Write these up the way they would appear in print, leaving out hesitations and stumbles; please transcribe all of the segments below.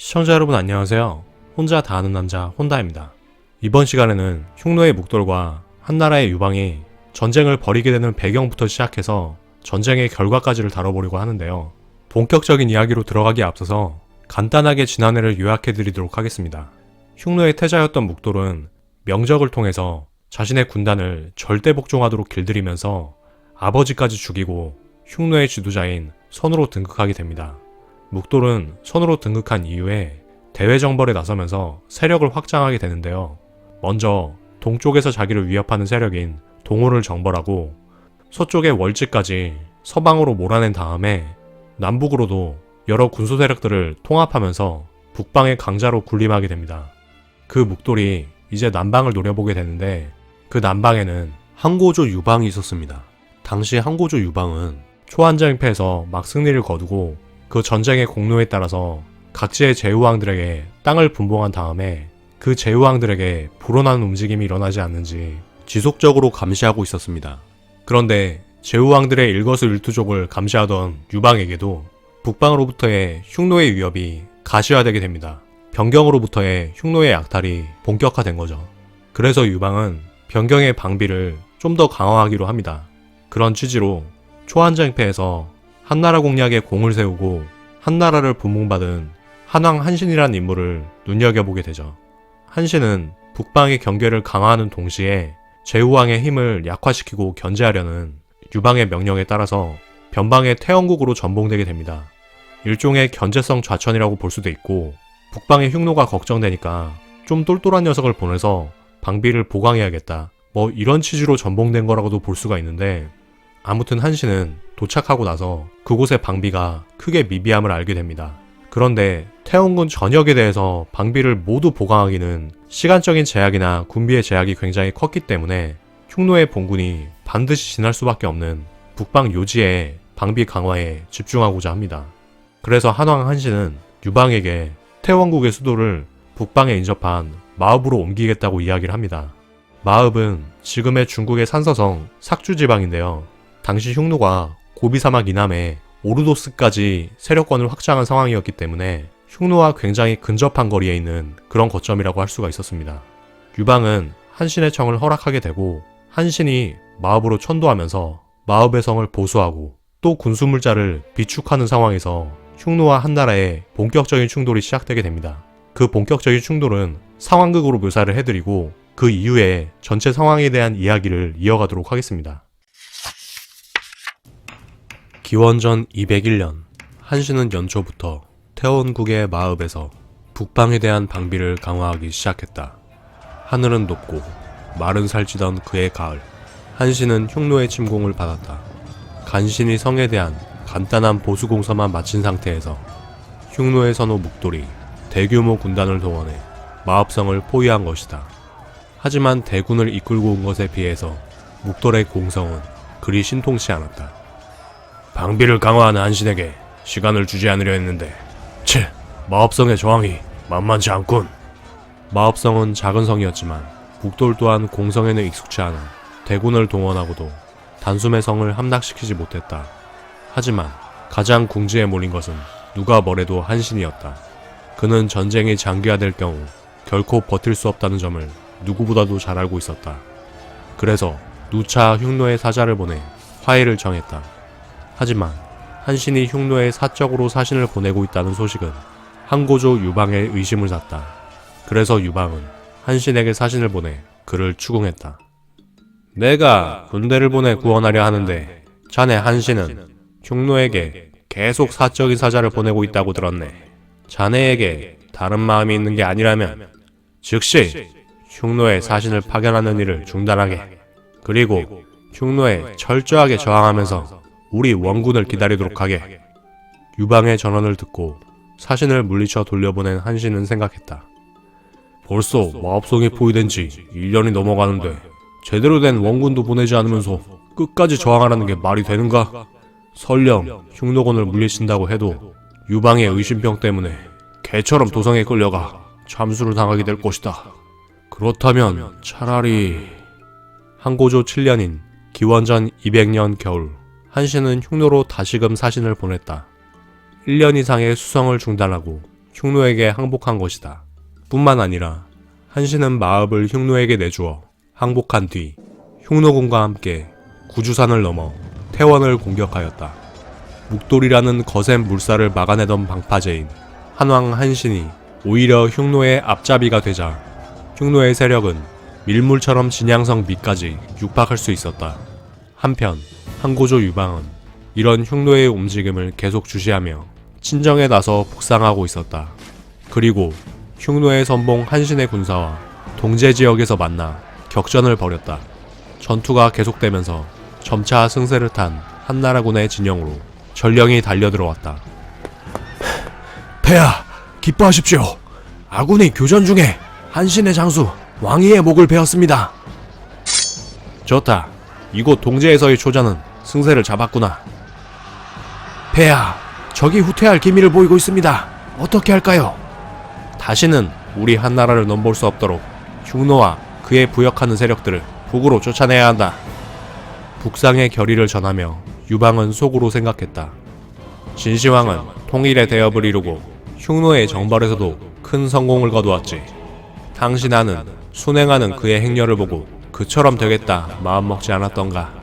시청자 여러분 안녕하세요. 혼자 다 아는 남자 혼다입니다. 이번 시간에는 흉노의 묵돌과 한나라의 유방이 전쟁을 벌이게 되는 배경부터 시작해서 전쟁의 결과까지를 다뤄보려고 하는데요. 본격적인 이야기로 들어가기에 앞서서 간단하게 지난해를 요약해드리도록 하겠습니다. 흉노의 태자였던 묵돌은 명적을 통해서 자신의 군단을 절대 복종하도록 길들이면서 아버지까지 죽이고 흉노의 지도자인 선우로 등극하게 됩니다. 묵돌은 선우로 등극한 이후에 대외정벌에 나서면서 세력을 확장하게 되는데요. 먼저 동쪽에서 자기를 위협하는 세력인 동호를 정벌하고 서쪽의 월지까지 서방으로 몰아낸 다음에 남북으로도 여러 군소 세력들을 통합하면서 북방의 강자로 군림하게 됩니다. 그 묵돌이 이제 남방을 노려보게 되는데 그 남방에는 항고조 유방이 있었습니다. 당시 항고조 유방은 초한쟁패에서 막 승리를 거두고 그 전쟁의 공로에 따라서 각지의 제후왕들에게 땅을 분봉한 다음에 그 제후왕들에게 불온한 움직임이 일어나지 않는지 지속적으로 감시하고 있었습니다. 그런데 제후왕들의 일거수일투족을 감시하던 유방에게도 북방으로부터의 흉노의 위협이 가시화되게 됩니다. 변경으로부터의 흉노의 약탈이 본격화된 거죠. 그래서 유방은 변경의 방비를 좀 더 강화하기로 합니다. 그런 취지로 초한쟁패에서 한나라 공략에 공을 세우고 한나라를 분봉받은 한왕 한신이라는 인물을 눈여겨보게 되죠. 한신은 북방의 경계를 강화하는 동시에 제후왕의 힘을 약화시키고 견제하려는 유방의 명령에 따라서 변방의 태원국으로 전봉되게 됩니다. 일종의 견제성 좌천이라고 볼 수도 있고 북방의 흉노가 걱정되니까 좀 똘똘한 녀석을 보내서 방비를 보강해야겠다, 뭐 이런 취지로 전봉된 거라고도 볼 수가 있는데, 아무튼 한신은 도착하고 나서 그곳의 방비가 크게 미비함을 알게 됩니다. 그런데 태원군 전역에 대해서 방비를 모두 보강하기는 시간적인 제약이나 군비의 제약이 굉장히 컸기 때문에 흉노의 본군이 반드시 지날 수밖에 없는 북방 요지의 방비 강화에 집중하고자 합니다. 그래서 한왕 한신은 유방에게 태원국의 수도를 북방에 인접한 마읍으로 옮기겠다고 이야기를 합니다. 마읍은 지금의 중국의 산서성 삭주 지방인데요. 당시 흉노가 고비사막 이남에 오르도스까지 세력권을 확장한 상황이었기 때문에 흉노와 굉장히 근접한 거리에 있는 그런 거점이라고 할 수가 있었습니다. 유방은 한신의 청을 허락하게 되고 한신이 마읍으로 천도하면서 마읍의 성을 보수하고 또 군수물자를 비축하는 상황에서 흉노와 한나라의 본격적인 충돌이 시작되게 됩니다. 그 본격적인 충돌은 상황극으로 묘사를 해드리고 그 이후에 전체 상황에 대한 이야기를 이어가도록 하겠습니다. 기원전 201년 한신은 연초부터 태원국의 마읍에서 북방에 대한 방비를 강화하기 시작했다. 하늘은 높고 마른 살찌던 그의 가을, 한신은 흉노의 침공을 받았다. 간신히 성에 대한 간단한 보수공사만 마친 상태에서 흉노의 선호 묵돌이 대규모 군단을 동원해 마읍성을 포위한 것이다. 하지만 대군을 이끌고 온 것에 비해서 묵돌의 공성은 그리 신통치 않았다. 방비를 강화하는 한신에게 시간을 주지 않으려 했는데 마읍성의 저항이 만만치 않군. 마읍성은 작은 성이었지만 묵돌 또한 공성에는 익숙치 않아 대군을 동원하고도 단숨에 성을 함락시키지 못했다. 하지만 가장 궁지에 몰린 것은 누가 뭐래도 한신이었다. 그는 전쟁이 장기화될 경우 결코 버틸 수 없다는 점을 누구보다도 잘 알고 있었다. 그래서 누차 흉노의 사자를 보내 화해를 청했다. 하지만 한신이 흉노에 사적으로 사신을 보내고 있다는 소식은 항고조 유방의 의심을 샀다. 그래서 유방은 한신에게 사신을 보내 그를 추궁했다. 내가 군대를 보내 구원하려 하는데 자네 한신은 흉노에게 계속 사적인 사자를 보내고 있다고 들었네. 자네에게 다른 마음이 있는 게 아니라면 즉시 흉노의 사신을 파견하는 일을 중단하게, 그리고 흉노에 철저하게 저항하면서 우리 원군을 기다리도록 하게. 유방의 전언을 듣고 사신을 물리쳐 돌려보낸 한신은 생각했다. 벌써 마읍성이 포위된 지 1년이 넘어가는데 제대로 된 원군도 보내지 않으면서 끝까지 저항하라는 게 말이 되는가? 설령 흉노군을 물리친다고 해도 유방의 의심병 때문에 개처럼 도성에 끌려가 참수를 당하게 될 것이다. 그렇다면 차라리... 항고조 7년인 기원전 200년 겨울, 한신은 흉노로 다시금 사신을 보냈다. 1년 이상의 수성을 중단하고 흉노에게 항복한 것이다. 뿐만 아니라 한신은 마읍을 흉노에게 내주어 항복한 뒤 흉노군과 함께 구주산을 넘어 태원을 공격하였다. 묵돌이라는 거센 물살을 막아내던 방파제인 한왕 한신이 오히려 흉노의 앞잡이가 되자 흉노의 세력은 밀물처럼 진양성 밑까지 육박할 수 있었다. 한편 항고조 유방은 이런 흉노의 움직임을 계속 주시하며 친정에 나서 북상하고 있었다. 그리고 흉노의 선봉 한신의 군사와 동제 지역에서 만나 격전을 벌였다. 전투가 계속되면서 점차 승세를 탄 한나라군의 진영으로 전령이 달려들어왔다. 폐하, 기뻐하십시오. 아군이 교전 중에 한신의 장수 왕위의 목을 베었습니다. 좋다. 이곳 동제에서의 초전은 승세를 잡았구나. 폐하, 적이 후퇴할 기미를 보이고 있습니다. 어떻게 할까요? 다시는 우리 한나라를 넘볼 수 없도록 흉노와 그에 부역하는 세력들을 북으로 쫓아내야 한다. 북상의 결의를 전하며 유방은 속으로 생각했다. 진시황은 통일의 대업을 이루고 흉노의 정벌에서도 큰 성공을 거두었지. 당신아는 순행하는 그의 행렬을 보고 그처럼 되겠다 마음먹지 않았던가.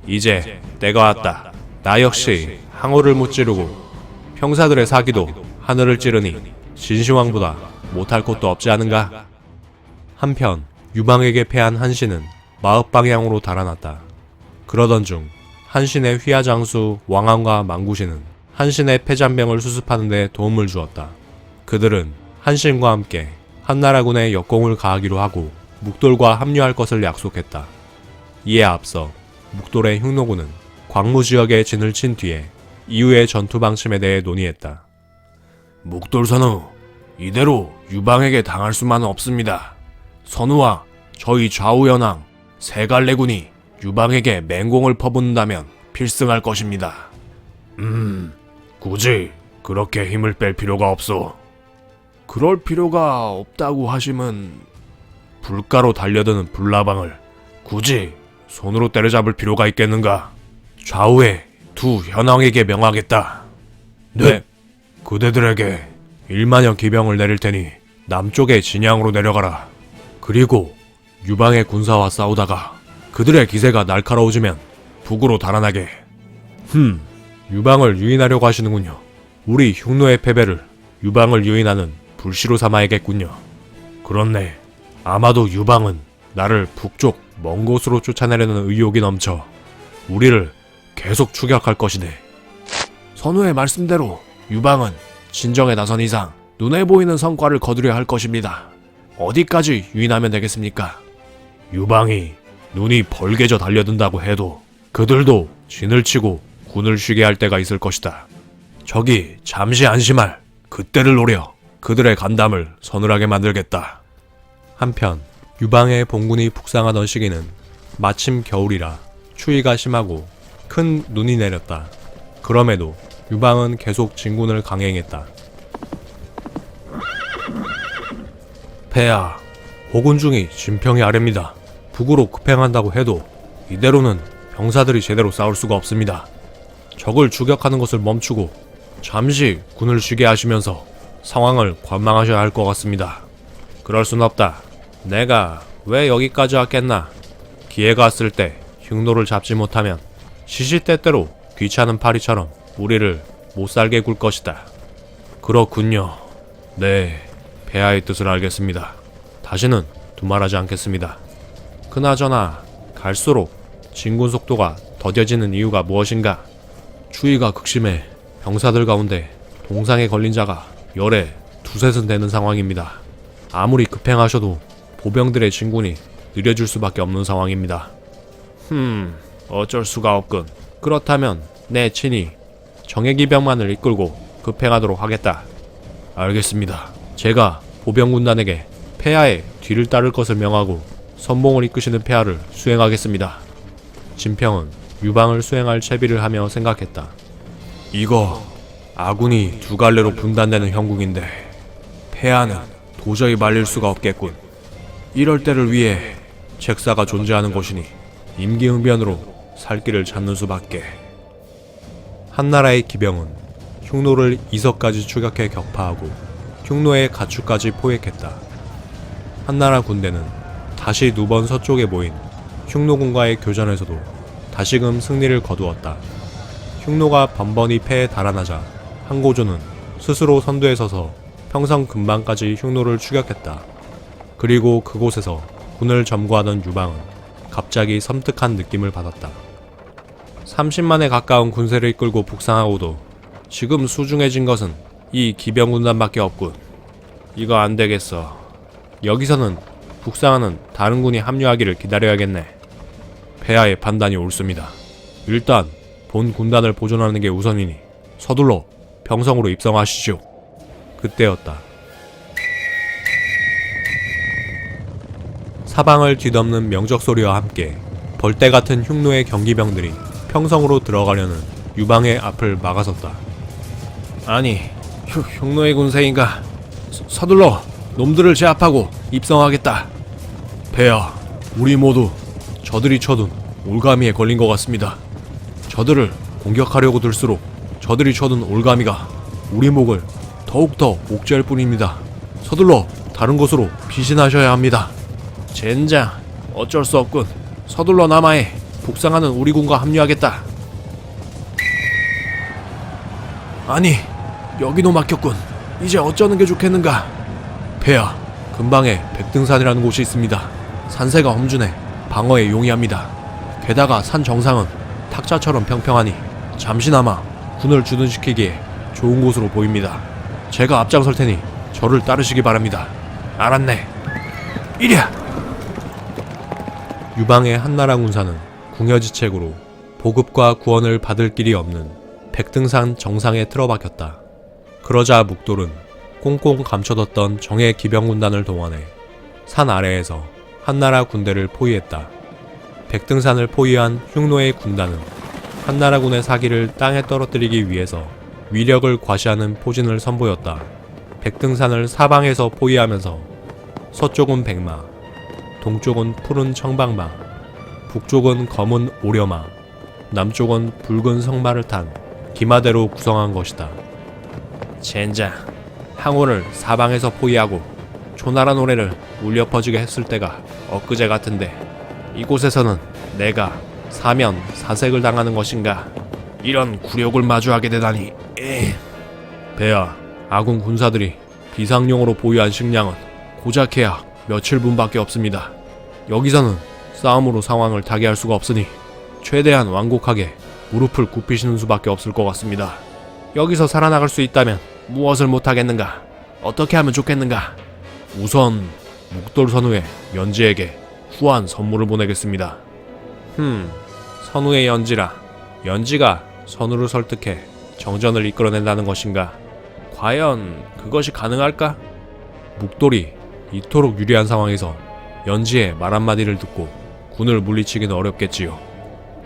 이제 때가 왔다. 나 역시 항우를 무찌르고 평사들의 사기도 하늘을 찌르니 진시황보다 못할 것도 없지 않은가. 한편 유방에게 패한 한신은 마읍 방향으로 달아났다. 그러던 중 한신의 휘하장수 왕안과 망구신은 한신의 패잔병을 수습하는 데 도움을 주었다. 그들은 한신과 함께 한나라군의 역공을 가하기로 하고 묵돌과 합류할 것을 약속했다. 이에 앞서 묵돌의 흉노군은 광무지역에 진을 친 뒤에 이후의 전투 방침에 대해 논의했다. 묵돌선우, 이대로 유방에게 당할 수만은 없습니다. 선우와 저희 좌우연왕 세갈래군이 유방에게 맹공을 퍼붓는다면 필승할 것입니다. 굳이 그렇게 힘을 뺄 필요가 없소. 그럴 필요가 없다고 하심은 불가로 달려드는 불나방을 굳이 손으로 때려잡을 필요가 있겠는가? 좌우의 두 현왕에게 명하겠다. 네, 그대들에게 1만여 기병을 내릴 테니 남쪽의 진양으로 내려가라. 그리고 유방의 군사와 싸우다가 그들의 기세가 날카로워지면 북으로 달아나게. 유방을 유인하려고 하시는군요. 우리 흉노의 패배를 유방을 유인하는 불씨로 삼아야겠군요. 그렇네. 아마도 유방은 나를 북쪽 먼 곳으로 쫓아내려는 의욕이 넘쳐 우리를 계속 추격할 것이네. 선우의 말씀대로 유방은 진정에 나선 이상 눈에 보이는 성과를 거두려 할 것입니다. 어디까지 유인하면 되겠습니까? 유방이 눈이 벌게져 달려든다고 해도 그들도 진을 치고 군을 쉬게 할 때가 있을 것이다. 적이 잠시 안심할 그때를 노려 그들의 간담을 서늘하게 만들겠다. 한편 유방의 본군이 북상하던 시기는 마침 겨울이라 추위가 심하고 큰 눈이 내렸다. 그럼에도 유방은 계속 진군을 강행했다. 폐하, 호군중이 진평이 아렵니다. 북으로 급행한다고 해도 이대로는 병사들이 제대로 싸울 수가 없습니다. 적을 추격하는 것을 멈추고 잠시 군을 쉬게 하시면서 상황을 관망하셔야 할 것 같습니다. 그럴 순 없다. 내가 왜 여기까지 왔겠나? 기회가 왔을 때 흉노를 잡지 못하면 시시때때로 귀찮은 파리처럼 우리를 못살게 굴 것이다. 그렇군요. 네, 폐하의 뜻을 알겠습니다. 다시는 두말하지 않겠습니다. 그나저나 갈수록 진군 속도가 더뎌지는 이유가 무엇인가? 추위가 극심해 병사들 가운데 동상에 걸린 자가 열에 두셋은 되는 상황입니다. 아무리 급행하셔도 보병들의 진군이 느려질 수밖에 없는 상황입니다. 어쩔 수가 없군. 그렇다면 내 친히 정예기병만을 이끌고 급행하도록 하겠다. 알겠습니다. 제가 보병군단에게 폐하의 뒤를 따를 것을 명하고 선봉을 이끄시는 폐하를 수행하겠습니다. 진평은 유방을 수행할 채비를 하며 생각했다. 이거 아군이 두 갈래로 분단되는 형국인데 폐하는 도저히 말릴 수가 없겠군. 이럴 때를 위해 책사가 존재하는 곳이니 임기응변으로 살 길을 찾는 수밖에. 한나라의 기병은 흉노를 이석까지 추격해 격파하고 흉노의 가축까지 포획했다. 한나라 군대는 다시 두 번 서쪽에 모인 흉노군과의 교전에서도 다시금 승리를 거두었다. 흉노가 번번이 패에 달아나자 항고조는 스스로 선두에 서서 평성 근방까지 흉노를 추격했다. 그리고 그곳에서 군을 점거하던 유방은 갑자기 섬뜩한 느낌을 받았다. 30만에 가까운 군세를 이끌고 북상하고도 지금 수중해진 것은 이 기병군단밖에 없군. 이거 안 되겠어. 여기서는 북상하는 다른 군이 합류하기를 기다려야겠네. 폐하의 판단이 옳습니다. 일단 본 군단을 보존하는 게 우선이니 서둘러 병성으로 입성하시죠. 그때였다. 사방을 뒤덮는 명적 소리와 함께 벌떼 같은 흉노의 경기병들이 평성으로 들어가려는 유방의 앞을 막아섰다. 아니, 흉노의 군세인가? 서둘러 놈들을 제압하고 입성하겠다. 폐하, 우리 모두 저들이 쳐둔 올가미에 걸린 것 같습니다. 저들을 공격하려고 들수록 저들이 쳐둔 올가미가 우리 목을 더욱더 옥죄할 뿐입니다. 서둘러 다른 곳으로 피신하셔야 합니다. 젠장, 어쩔 수 없군. 서둘러 남하에 북상하는 우리 군과 합류하겠다. 아니, 여기도 막혔군. 이제 어쩌는 게 좋겠는가? 폐하, 근방에 백등산이라는 곳이 있습니다. 산세가 험준해 방어에 용이합니다. 게다가 산 정상은 탁자처럼 평평하니 잠시나마 군을 주둔시키기에 좋은 곳으로 보입니다. 제가 앞장설 테니 저를 따르시기 바랍니다. 알았네. 이랴! 유방의 한나라 군사는 궁여지책으로 보급과 구원을 받을 길이 없는 백등산 정상에 틀어박혔다. 그러자 묵돌은 꽁꽁 감춰뒀던 정예 기병군단을 동원해 산 아래에서 한나라 군대를 포위했다. 백등산을 포위한 흉노의 군단은 한나라군의 사기를 땅에 떨어뜨리기 위해서 위력을 과시하는 포진을 선보였다. 백등산을 사방에서 포위하면서 서쪽은 백마, 동쪽은 푸른 청방마, 북쪽은 검은 오려마, 남쪽은 붉은 성마를 탄 기마대로 구성한 것이다. 젠장, 항우를 사방에서 포위하고 초나라 노래를 울려 퍼지게 했을 때가 엊그제 같은데 이곳에서는 내가 사면 사색을 당하는 것인가? 이런 굴욕을 마주하게 되다니. 폐하, 아군 군사들이 비상용으로 보유한 식량은 고작해야 며칠분밖에 없습니다. 여기서는 싸움으로 상황을 타개할 수가 없으니 최대한 완곡하게 무릎을 굽히시는 수밖에 없을 것 같습니다. 여기서 살아나갈 수 있다면 무엇을 못하겠는가? 어떻게 하면 좋겠는가? 우선 묵돌 선우의 연지에게 후한 선물을 보내겠습니다. 선우의 연지라. 연지가 선우를 설득해 정전을 이끌어낸다는 것인가? 과연 그것이 가능할까? 묵돌이 이토록 유리한 상황에서 연지의 말 한마디를 듣고 군을 물리치기는 어렵겠지요.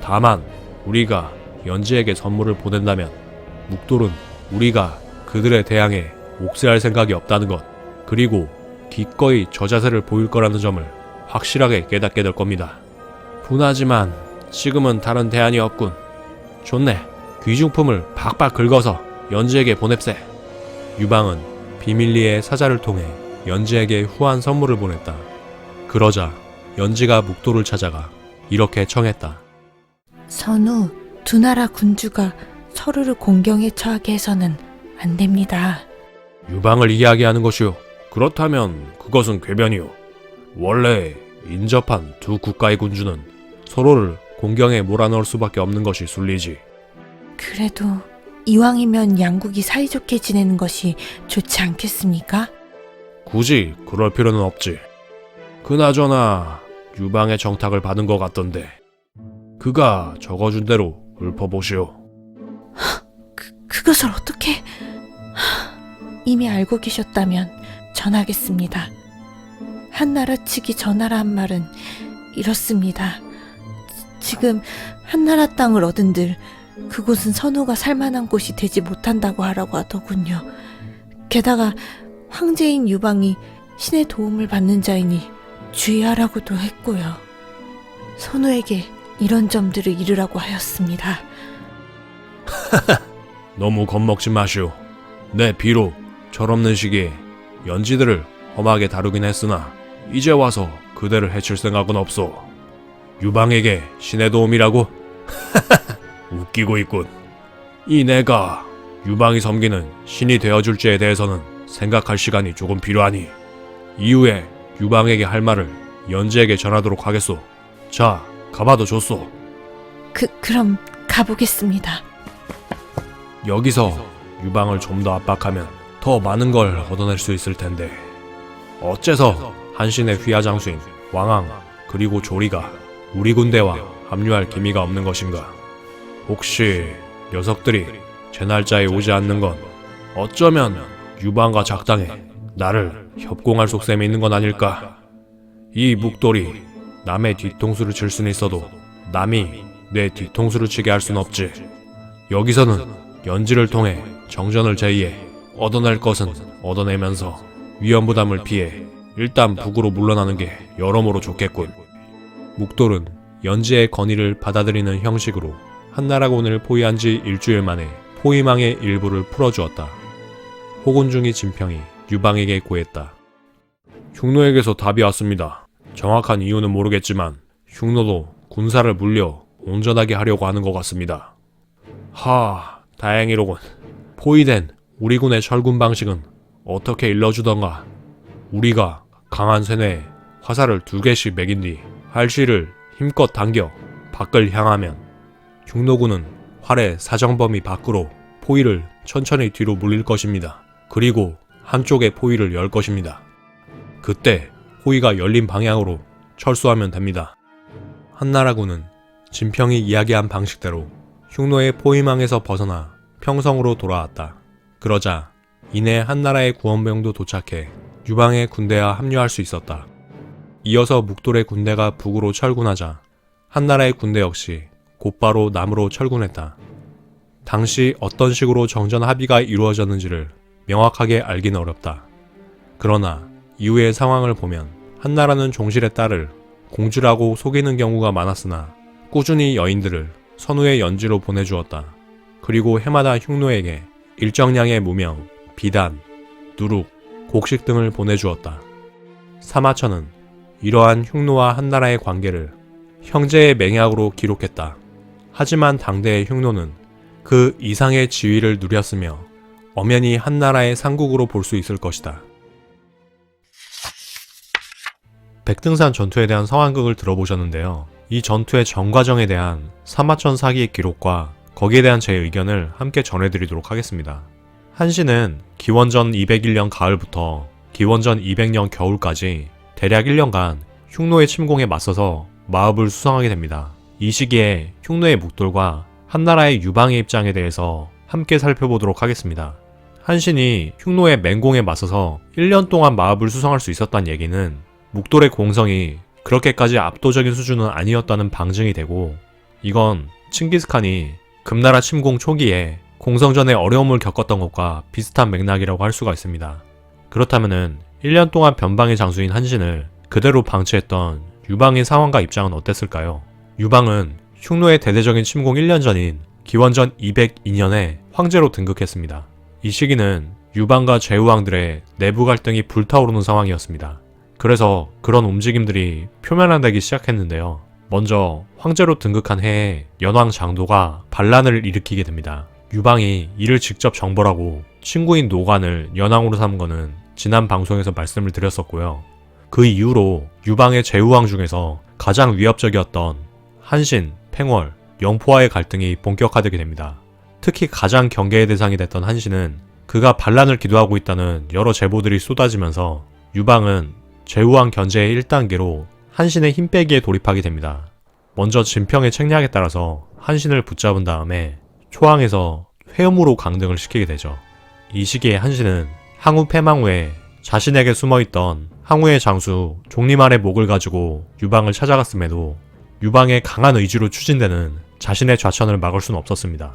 다만 우리가 연지에게 선물을 보낸다면 묵돌은 우리가 그들에 대항해 옥세할 생각이 없다는 것, 그리고 기꺼이 저자세를 보일 거라는 점을 확실하게 깨닫게 될 겁니다. 분하지만 지금은 다른 대안이 없군. 좋네. 귀중품을 박박 긁어서 연지에게 보냅세. 유방은 비밀리에 사자를 통해 연지에게 후한 선물을 보냈다. 그러자 연지가 묵돌을 찾아가 이렇게 청했다. 선우, 두 나라 군주가 서로를 공경에 처하게 해서는 안 됩니다. 유방을 이야기하는 것이오. 그렇다면 그것은 궤변이오. 원래 인접한 두 국가의 군주는 서로를 공경에 몰아넣을 수밖에 없는 것이 순리지. 그래도 이왕이면 양국이 사이좋게 지내는 것이 좋지 않겠습니까? 굳이 그럴 필요는 없지. 그나저나 유방의 정탁을 받은 것 같던데 그가 적어준 대로 읊어보시오. 그것을 어떻게... 이미 알고 계셨다면 전하겠습니다. 한나라 측이 전하라 한 말은 이렇습니다. 지금 한나라 땅을 얻은들 그곳은 선우가 살만한 곳이 되지 못한다고 하라고 하더군요. 게다가 황제인 유방이 신의 도움을 받는 자이니 주의하라고도 했고요. 선우에게 이런 점들을 이르라고 하였습니다. 너무 겁먹지 마시오. 내 비록 철없는 시기에 연지들을 험하게 다루긴 했으나 이제 와서 그대를 해칠 생각은 없소. 유방에게 신의 도움이라고? 웃기고 있군. 이 내가 유방이 섬기는 신이 되어줄지에 대해서는 생각할 시간이 조금 필요하니 이후에 유방에게 할 말을 연지에게 전하도록 하겠소. 자, 가봐도 좋소. 그럼 가보겠습니다. 여기서 유방을 좀 더 압박하면 더 많은 걸 얻어낼 수 있을 텐데 어째서 한신의 휘하장수인 왕왕 그리고 조리가 우리 군대와 합류할 기미가 없는 것인가? 혹시 녀석들이 제 날짜에 오지 않는 건 어쩌면 유방과 작당에 나를 협공할 속셈이 있는 건 아닐까? 이 묵돌이 남의 뒤통수를 칠 수는 있어도 남이 내 뒤통수를 치게 할 순 없지. 여기서는 연지를 통해 정전을 제의해 얻어낼 것은 얻어내면서 위험 부담을 피해 일단 북으로 물러나는 게 여러모로 좋겠군. 묵돌은 연지의 건의를 받아들이는 형식으로 한나라군을 포위한 지 일주일 만에 포위망의 일부를 풀어주었다. 호군중이 진평이 유방에게 고했다. 흉노에게서 답이 왔습니다. 정확한 이유는 모르겠지만 흉노도 군사를 물려 온전하게 하려고 하는 것 같습니다. 다행이로군. 포위된 우리 군의 철군 방식은 어떻게 일러주던가. 우리가 강한 쇠뇌에 화살을 2개씩 매긴 뒤 활시를 힘껏 당겨 밖을 향하면 흉노군은 활의 사정 범위 밖으로 포위를 천천히 뒤로 물릴 것입니다. 그리고 한쪽에 포위를 열 것입니다. 그때 포위가 열린 방향으로 철수하면 됩니다. 한나라군은 진평이 이야기한 방식대로 흉노의 포위망에서 벗어나 평성으로 돌아왔다. 그러자 이내 한나라의 구원병도 도착해 유방의 군대와 합류할 수 있었다. 이어서 묵돌의 군대가 북으로 철군하자 한나라의 군대 역시 곧바로 남으로 철군했다. 당시 어떤 식으로 정전 합의가 이루어졌는지를 명확하게 알기는 어렵다. 그러나 이후의 상황을 보면 한나라는 종실의 딸을 공주라고 속이는 경우가 많았으나 꾸준히 여인들을 선후의 연지로 보내주었다. 그리고 해마다 흉노에게 일정량의 무명, 비단, 누룩, 곡식 등을 보내주었다. 사마천은 이러한 흉노와 한나라의 관계를 형제의 맹약으로 기록했다. 하지만 당대의 흉노는 그 이상의 지위를 누렸으며 엄연히 한나라의 상국으로 볼 수 있을 것이다. 백등산 전투에 대한 성황극을 들어보셨는데요. 이 전투의 전 과정에 대한 사마천 사기의 기록과 거기에 대한 제 의견을 함께 전해드리도록 하겠습니다. 한신은 기원전 201년 가을부터 기원전 200년 겨울까지 대략 1년간 흉노의 침공에 맞서서 마읍을 수성하게 됩니다. 이 시기에 흉노의 묵돌과 한나라의 유방의 입장에 대해서 함께 살펴보도록 하겠습니다. 한신이 흉노의 맹공에 맞서서 1년 동안 마읍을 수성할 수 있었다는 얘기는 묵돌의 공성이 그렇게까지 압도적인 수준은 아니었다는 방증이 되고, 이건 칭기스칸이 금나라 침공 초기에 공성전에 어려움을 겪었던 것과 비슷한 맥락이라고 할 수가 있습니다. 그렇다면은 1년 동안 변방의 장수인 한신을 그대로 방치했던 유방의 상황과 입장은 어땠을까요? 유방은 흉노의 대대적인 침공 1년 전인 기원전 202년에 황제로 등극했습니다. 이 시기는 유방과 제후왕들의 내부 갈등이 불타오르는 상황이었습니다. 그래서 그런 움직임들이 표면화되기 시작했는데요. 먼저 황제로 등극한 해에 연왕 장도가 반란을 일으키게 됩니다. 유방이 이를 직접 정벌하고 친구인 노관을 연왕으로 삼은 거는 지난 방송에서 말씀을 드렸었고요. 그 이후로 유방의 제후왕 중에서 가장 위협적이었던 한신, 팽월, 영포와의 갈등이 본격화되게 됩니다. 특히 가장 경계의 대상이 됐던 한신은 그가 반란을 기도하고 있다는 여러 제보들이 쏟아지면서 유방은 제후왕 견제의 1단계로 한신의 힘 빼기에 돌입하게 됩니다. 먼저 진평의 책략에 따라서 한신을 붙잡은 다음에 초항에서 회음으로 강등을 시키게 되죠. 이 시기에 한신은 항우 패망 후에 자신에게 숨어있던 항우의 장수 종리만의 목을 가지고 유방을 찾아갔음에도 유방의 강한 의지로 추진되는 자신의 좌천을 막을 수는 없었습니다.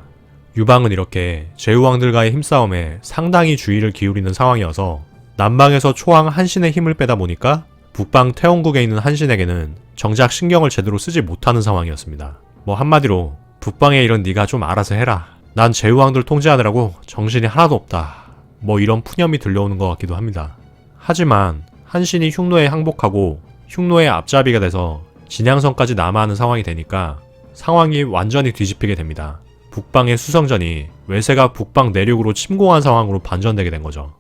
유방은 이렇게 제후왕들과의 힘싸움에 상당히 주의를 기울이는 상황이어서 남방에서 초항 한신의 힘을 빼다 보니까 북방 태원국에 있는 한신에게는 정작 신경을 제대로 쓰지 못하는 상황이었습니다. 한마디로 북방의 일은 네가 좀 알아서 해라. 난 제후왕들 통제하느라고 정신이 하나도 없다. 이런 푸념이 들려오는 것 같기도 합니다. 하지만 한신이 흉노에 항복하고 흉노의 앞잡이가 돼서 진양성까지 남하하는 상황이 되니까 상황이 완전히 뒤집히게 됩니다. 북방의 수성전이 외세가 북방 내륙으로 침공한 상황으로 반전되게 된 거죠.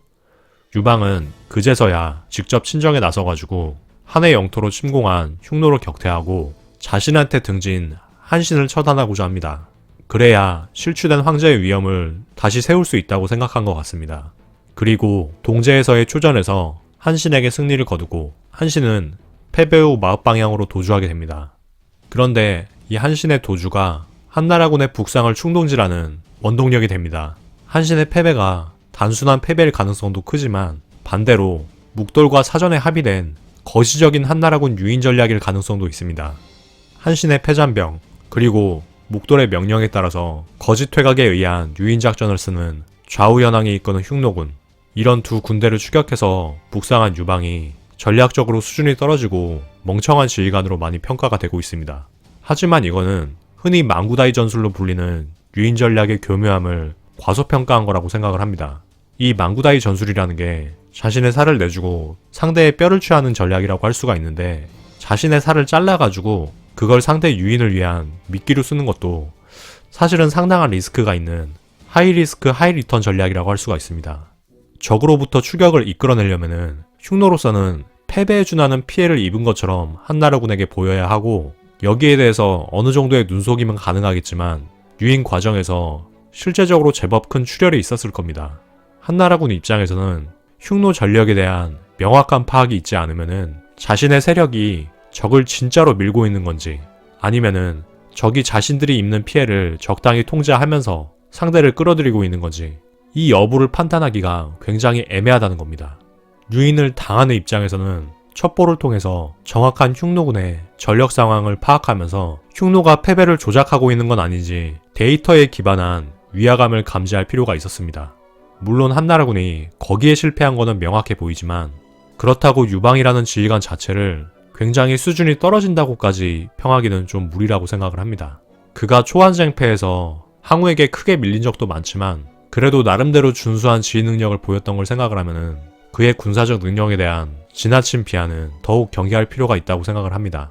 유방은 그제서야 직접 친정에 나서가지고 한의 영토로 침공한 흉노를 격퇴하고 자신한테 등진 한신을 처단하고자 합니다. 그래야 실추된 황제의 위엄을 다시 세울 수 있다고 생각한 것 같습니다. 그리고 동제에서의 초전에서 한신에게 승리를 거두고 한신은 패배 후 마읍 방향으로 도주하게 됩니다. 그런데 이 한신의 도주가 한나라군의 북상을 충동지라는 원동력이 됩니다. 한신의 패배가 단순한 패배일 가능성도 크지만 반대로 묵돌과 사전에 합의된 거시적인 한나라군 유인 전략일 가능성도 있습니다. 한신의 패잔병 그리고 묵돌의 명령에 따라서 거짓 퇴각에 의한 유인 작전을 쓰는 좌우연항이 이끄는 흉노군, 이런 두 군대를 추격해서 북상한 유방이 전략적으로 수준이 떨어지고 멍청한 지휘관으로 많이 평가가 되고 있습니다. 하지만 이거는 흔히 망구다이 전술로 불리는 유인 전략의 교묘함을 과소평가한 거라고 생각을 합니다. 이 망구다이 전술이라는 게 자신의 살을 내주고 상대의 뼈를 취하는 전략이라고 할 수가 있는데, 자신의 살을 잘라가지고 그걸 상대 유인을 위한 미끼로 쓰는 것도 사실은 상당한 리스크가 있는 하이 리스크 하이 리턴 전략이라고 할 수가 있습니다. 적으로부터 추격을 이끌어내려면은 흉노로서는 패배에 준하는 피해를 입은 것처럼 한나라군에게 보여야 하고, 여기에 대해서 어느 정도의 눈속임은 가능하겠지만 유인 과정에서 실제적으로 제법 큰 출혈이 있었을 겁니다. 한나라군 입장에서는 흉노 전력에 대한 명확한 파악이 있지 않으면은 자신의 세력이 적을 진짜로 밀고 있는 건지, 아니면은 적이 자신들이 입는 피해를 적당히 통제하면서 상대를 끌어들이고 있는 건지, 이 여부를 판단하기가 굉장히 애매하다는 겁니다. 유인을 당하는 입장에서는 첩보를 통해서 정확한 흉노군의 전력 상황을 파악하면서 흉노가 패배를 조작하고 있는 건 아닌지 데이터에 기반한 위화감을 감지할 필요가 있었습니다. 물론 한나라군이 거기에 실패한 거는 명확해 보이지만, 그렇다고 유방이라는 지휘관 자체를 굉장히 수준이 떨어진다고까지 평하기는 좀 무리라고 생각을 합니다. 그가 초한쟁패에서 항우에게 크게 밀린 적도 많지만 그래도 나름대로 준수한 지휘 능력을 보였던 걸 생각을 하면은 그의 군사적 능력에 대한 지나친 비하는 더욱 경계할 필요가 있다고 생각을 합니다.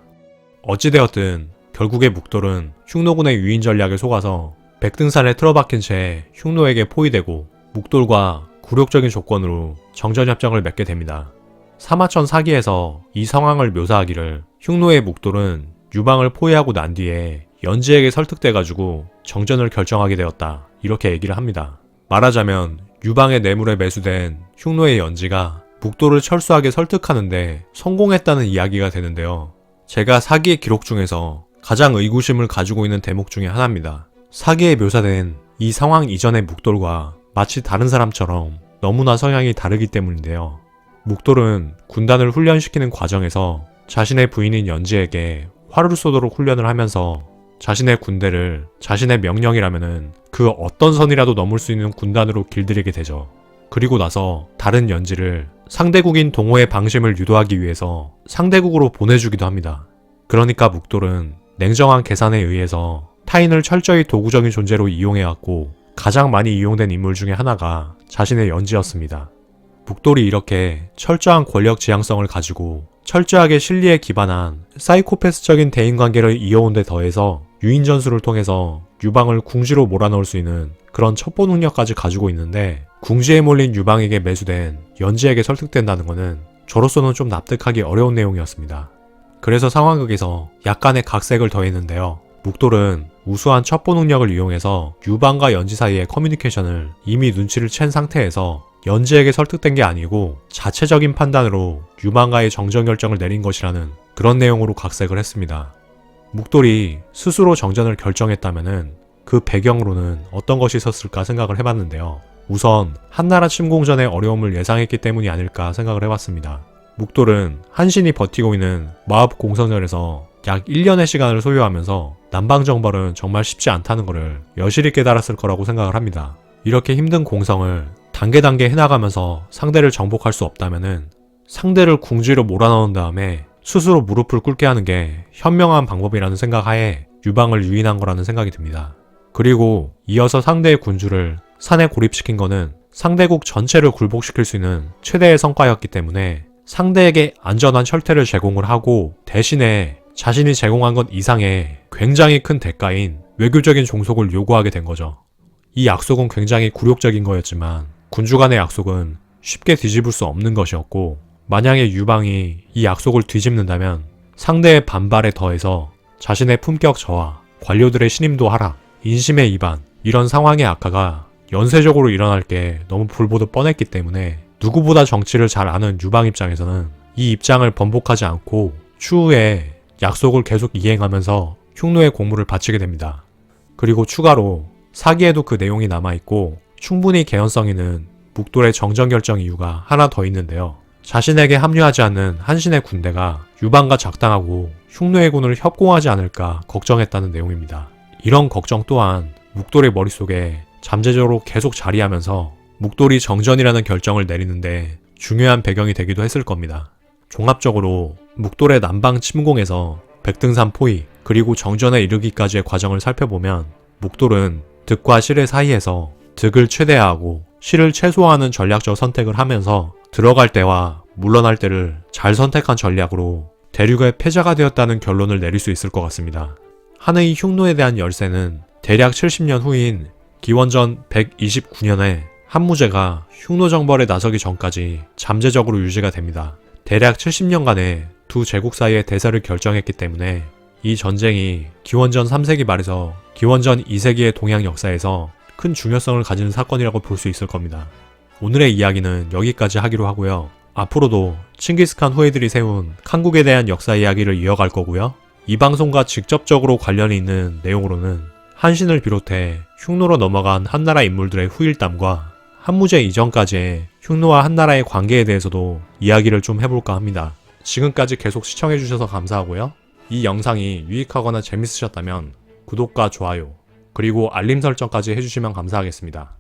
어찌되었든 결국에 묵돌은 흉노군의 유인 전략에 속아서 백등산에 틀어박힌 채 흉노에게 포위되고 묵돌과 굴욕적인 조건으로 정전협정을 맺게 됩니다. 사마천 사기에서 이 상황을 묘사하기를 흉노의 묵돌은 유방을 포위하고 난 뒤에 연지에게 설득돼가지고 정전을 결정하게 되었다, 이렇게 얘기를 합니다. 말하자면 유방의 뇌물에 매수된 흉노의 연지가 묵돌을 철수하게 설득하는데 성공했다는 이야기가 되는데요. 제가 사기의 기록 중에서 가장 의구심을 가지고 있는 대목 중에 하나입니다. 사기에 묘사된 이 상황 이전의 묵돌과 마치 다른 사람처럼 너무나 성향이 다르기 때문인데요. 묵돌은 군단을 훈련시키는 과정에서 자신의 부인인 연지에게 화를 쏘도록 훈련을 하면서 자신의 군대를 자신의 명령이라면은 그 어떤 선이라도 넘을 수 있는 군단으로 길들이게 되죠. 그리고 나서 다른 연지를 상대국인 동호의 방심을 유도하기 위해서 상대국으로 보내주기도 합니다. 그러니까 묵돌은 냉정한 계산에 의해서 타인을 철저히 도구적인 존재로 이용해왔고, 가장 많이 이용된 인물 중에 하나가 자신의 연지였습니다. 묵돌이 이렇게 철저한 권력 지향성을 가지고 철저하게 실리에 기반한 사이코패스적인 대인관계를 이어온 데 더해서 유인 전술을 통해서 유방을 궁지로 몰아넣을 수 있는 그런 첩보 능력까지 가지고 있는데, 궁지에 몰린 유방에게 매수된 연지에게 설득된다는 것은 저로서는 좀 납득하기 어려운 내용이었습니다. 그래서 상황극에서 약간의 각색을 더했는데요. 묵돌은 우수한 첩보 능력을 이용해서 유방과 연지 사이의 커뮤니케이션을 이미 눈치를 챈 상태에서 연지에게 설득된 게 아니고 자체적인 판단으로 유방과의 정전 결정을 내린 것이라는 그런 내용으로 각색을 했습니다. 묵돌이 스스로 정전을 결정했다면은 그 배경으로는 어떤 것이 있었을까 생각을 해봤는데요. 우선 한나라 침공 전의 어려움을 예상했기 때문이 아닐까 생각을 해봤습니다. 묵돌은 한신이 버티고 있는 마읍 공성전에서 약 1년의 시간을 소요하면서 남방정벌은 정말 쉽지 않다는 것을 여실히 깨달았을 거라고 생각을 합니다. 이렇게 힘든 공성을 단계 해나가면서 상대를 정복할 수 없다면은 상대를 궁지로 몰아넣은 다음에 스스로 무릎을 꿇게 하는 게 현명한 방법이라는 생각하에 유방을 유인한 거라는 생각이 듭니다. 그리고 이어서 상대의 군주를 산에 고립시킨 거는 상대국 전체를 굴복시킬 수 있는 최대의 성과였기 때문에 상대에게 안전한 혈태를 제공을 하고 대신에 자신이 제공한 것 이상의 굉장히 큰 대가인 외교적인 종속을 요구하게 된 거죠. 이 약속은 굉장히 굴욕적인 거였지만 군주 간의 약속은 쉽게 뒤집을 수 없는 것이었고, 만약에 유방이 이 약속을 뒤집는다면 상대의 반발에 더해서 자신의 품격 저하, 관료들의 신임도 하락, 인심의 이반, 이런 상황의 악화가 연쇄적으로 일어날 게 너무 불보듯 뻔했기 때문에 누구보다 정치를 잘 아는 유방 입장에서는 이 입장을 번복하지 않고 추후에 약속을 계속 이행하면서 흉노의 공물을 바치게 됩니다. 그리고 추가로 사기에도 그 내용이 남아있고 충분히 개연성 있는 묵돌의 정전결정 이유가 하나 더 있는데요. 자신에게 합류하지 않는 한신의 군대가 유방과 작당하고 흉노의 군을 협공하지 않을까 걱정했다는 내용입니다. 이런 걱정 또한 묵돌의 머릿속에 잠재적으로 계속 자리하면서 묵돌이 정전이라는 결정을 내리는데 중요한 배경이 되기도 했을 겁니다. 종합적으로 묵돌의 남방 침공에서 백등산 포위 그리고 정전에 이르기까지의 과정을 살펴보면 묵돌은 득과 실의 사이에서 득을 최대화하고 실을 최소화하는 전략적 선택을 하면서 들어갈 때와 물러날 때를 잘 선택한 전략으로 대륙의 패자가 되었다는 결론을 내릴 수 있을 것 같습니다. 한의 흉노에 대한 열세는 대략 70년 후인 기원전 129년에 한무제가 흉노정벌에 나서기 전까지 잠재적으로 유지가 됩니다. 대략 70년간의 두 제국 사이의 대사를 결정했기 때문에 이 전쟁이 기원전 3세기 말에서 기원전 2세기의 동양 역사에서 큰 중요성을 가지는 사건이라고 볼 수 있을 겁니다. 오늘의 이야기는 여기까지 하기로 하고요. 앞으로도 칭기스칸 후예들이 세운 칸국에 대한 역사 이야기를 이어갈 거고요. 이 방송과 직접적으로 관련이 있는 내용으로는 한신을 비롯해 흉노로 넘어간 한나라 인물들의 후일담과 한무제 이전까지의 흉노와 한나라의 관계에 대해서도 이야기를 좀 해볼까 합니다. 지금까지 계속 시청해주셔서 감사하고요. 이 영상이 유익하거나 재밌으셨다면 구독과 좋아요, 그리고 알림 설정까지 해주시면 감사하겠습니다.